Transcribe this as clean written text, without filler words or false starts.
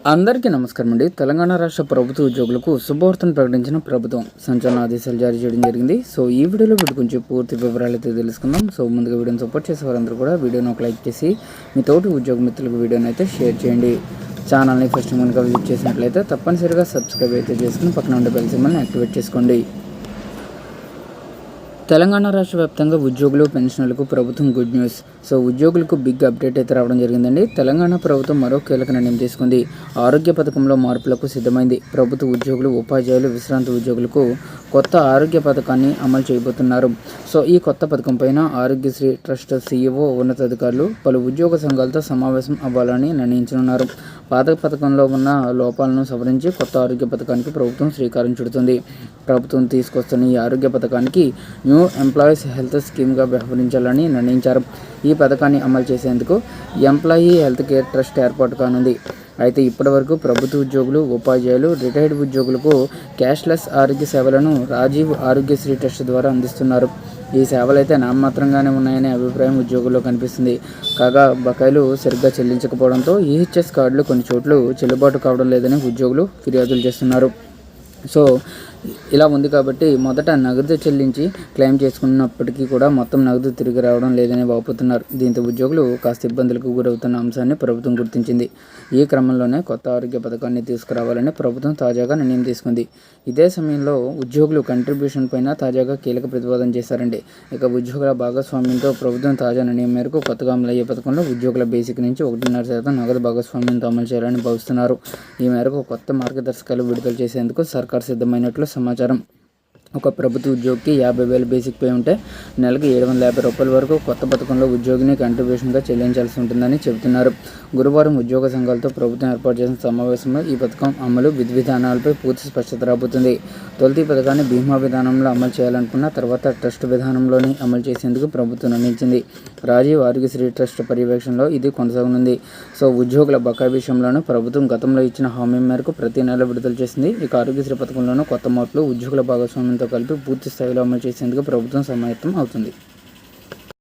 అందరికీ నమస్కారం అండి. తెలంగాణ రాష్ట్ర ప్రభుత్వ ఉద్యోగులకు శుభవార్తను ప్రకటించిన ప్రభుత్వం సంచలన ఆదేశాలు జారీ చేయడం జరిగింది. సో ఈ వీడియోలో వీటి గురించి పూర్తి వివరాలు అయితే తెలుసుకుందాం. సో ముందుగా వీడియోని సపోర్ట్ చేసే వారందరూ కూడా వీడియోని ఒక లైక్ చేసి మీ తోటి ఉద్యోగ మిత్రులకు వీడియోని అయితే షేర్ చేయండి. ఛానల్ని ఫస్ట్ కనుక విజిట్ చేసినట్లయితే తప్పనిసరిగా సబ్స్క్రైబ్ అయితే చేసుకుని పక్కన ఉండే బెల్ సింబల్ని యాక్టివేట్ చేసుకోండి. తెలంగాణ రాష్ట్ర వ్యాప్తంగా ఉద్యోగులు పెన్షనర్లకు ప్రభుత్వం గుడ్ న్యూస్. సో ఉద్యోగులకు బిగ్ అప్డేట్ అయితే రావడం జరిగిందండి. తెలంగాణ ప్రభుత్వం మరో కీలక నిర్ణయం తీసుకుంది. ఆరోగ్య పథకంలో మార్పులకు సిద్ధమైంది. ప్రభుత్వ ఉద్యోగులు, ఉపాధ్యాయులు, విశ్రాంతి ఉద్యోగులకు కొత్త ఆరోగ్య పథకాన్ని అమలు చేయబోతున్నారు. సో ఈ కొత్త పథకం పైన ఆరోగ్యశ్రీ ట్రస్ట్ సీఈఓ, ఉన్నతాధికారులు పలు ఉద్యోగ సంఘాలతో సమావేశం అవ్వాలని నిర్ణయించనున్నారు. పాత పథకంలో ఉన్న లోపాలను సవరించి కొత్త ఆరోగ్య పథకానికి ప్రభుత్వం శ్రీకారం చుడుతుంది. ప్రభుత్వం తీసుకొస్తున్న ఈ ఆరోగ్య పథకానికి న్యూ ఎంప్లాయీస్ హెల్త్ స్కీమ్గా వ్యవహరించాలని నిర్ణయించారు. ఈ పథకాన్ని అమలు చేసేందుకు ఎంప్లాయీ హెల్త్ కేర్ ట్రస్ట్ ఏర్పాటు కానుంది. అయితే ఇప్పటివరకు ప్రభుత్వ ఉద్యోగులు, ఉపాధ్యాయులు, రిటైర్డ్ ఉద్యోగులకు క్యాష్లెస్ ఆరోగ్య సేవలను రాజీవ్ ఆరోగ్యశ్రీ ట్రస్ట్ ద్వారా అందిస్తున్నారు. ఈ సేవలు అయితే నామమాత్రంగానే ఉన్నాయనే అభిప్రాయం ఉద్యోగుల్లో కనిపిస్తుంది. కాగా బకాయిలు సరిగ్గా చెల్లించకపోవడంతో ఈహెచ్ఎస్ కార్డులు కొన్ని చోట్ల చెల్లుబాటు కావడం లేదని ఉద్యోగులు ఫిర్యాదులు చేస్తున్నారు. సో ఇలా ఉంది కాబట్టి మొదట నగదు చెల్లించి క్లెయిమ్ చేసుకున్నప్పటికీ కూడా మొత్తం నగదు తిరిగి రావడం లేదని వాపోతున్నారు. దీంతో ఉద్యోగులు కాస్త ఇబ్బందులకు గురవుతున్న అంశాన్ని ప్రభుత్వం గుర్తించింది. ఈ క్రమంలోనే కొత్త ఆరోగ్య పథకాన్ని తీసుకురావాలని ప్రభుత్వం తాజాగా నిర్ణయం తీసుకుంది. ఇదే సమయంలో ఉద్యోగులు కంట్రిబ్యూషన్ పైన తాజాగా కీలక ప్రతిపాదన చేశారండి. ఇక ఉద్యోగుల భాగస్వామ్యంతో ప్రభుత్వం తాజా నిర్ణయం మేరకు కొత్తగా అమలయ్యే పథకంలో ఉద్యోగుల బేసిక్ నుంచి 1.5% నగదు భాగస్వామ్యంతో అమలు చేయాలని భావిస్తున్నారు. ఈ మేరకు కొత్త మార్గదర్శకాలు విడుదల చేసేందుకు సర్కార్ సిద్ధమైనట్లు సమాచారం. ఒక ప్రభుత్వ ఉద్యోగికి 50,000 బేసిక్ పే ఉంటే నెలకు 750 రూపాయల వరకు కొత్త పథకంలో ఉద్యోగిని కంట్రిబ్యూషన్గా చెల్లించాల్సి ఉంటుందని చెబుతున్నారు. గురువారం ఉద్యోగ సంఘాలతో ప్రభుత్వం ఏర్పాటు చేసిన సమావేశంలో ఈ పథకం అమలు విధి విధానాలపై పూర్తి స్పష్టత రాబోతుంది. తొలుత ఈ పథకాన్ని బీమా విధానంలో అమలు చేయాలనుకున్న తర్వాత ట్రస్ట్ విధానంలోనే అమలు చేసేందుకు ప్రభుత్వం నిర్ణయించింది. రాజీవ్ ఆరోగ్యశ్రీ ట్రస్ట్ పర్యవేక్షణలో ఇది కొనసాగనుంది. సో ఉద్యోగుల బకాయి విషయంలోనూ ప్రభుత్వం గతంలో ఇచ్చిన హామీ మేరకు ప్రతి నెల విడుదల చేసింది. ఇక ఆరోగ్యశ్రీ పథకంలోనూ కొత్త మార్పులు ఉద్యోగుల భాగస్వామ్యంతో కలిపి పూర్తి స్థాయిలో అమలు చేసేందుకు ప్రభుత్వం సమాయత్తం అవుతుంది.